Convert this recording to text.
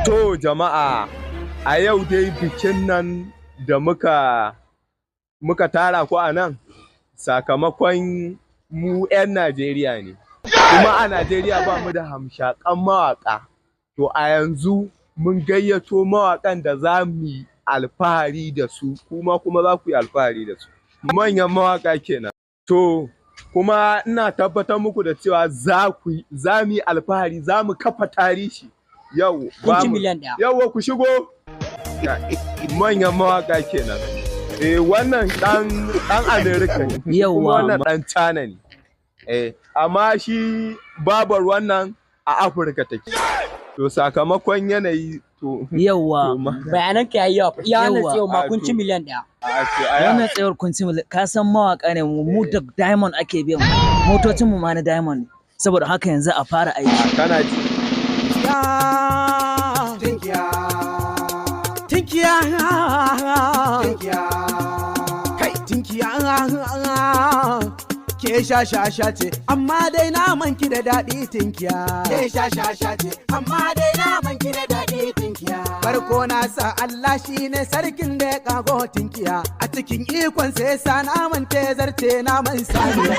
To jama'a, a yau dai bikin nan da muka tara ku a nan sakamakon mu 'yan Najeriya ne. Kuma a Najeriya ba mu da hamshaƙan mawaƙa. To a yanzu mun gayyato mawaƙan da za mu yi alfahari da su, kuma za ku yi alfahari da su. Manyan mawaƙa kenan. To kuma ina tabbatar muku da cewa za mu yi alfahari, za mu kafa tarihi. Yau yau ku shigo manyan mawaka kenan. Wannan dan America ne, wannan dan China ne. Amma shi babar wannan a Afirka take. To sakamakon yanayi to yawa bayanan ka yayi yawa. Ya na tsayo ma kun ci miliyan 1. Wannan tsayawar kun ci miliyan, ka san mawaka ne mu da diamond ake biyan mu. Motocin mu ma na diamond. Saboda haka yanzu a fara aiki. Kana ji? Tinkiya kai tinkiya ke sha ce amma dai naman ki da daɗi tinkiya. Ke sha ce amma dai naman ki da daɗi tinkiya. Farko na sa Allah shine sarkin da ya kago tinkiya, a cikin ikon sai sa naman te zarce naman saniya.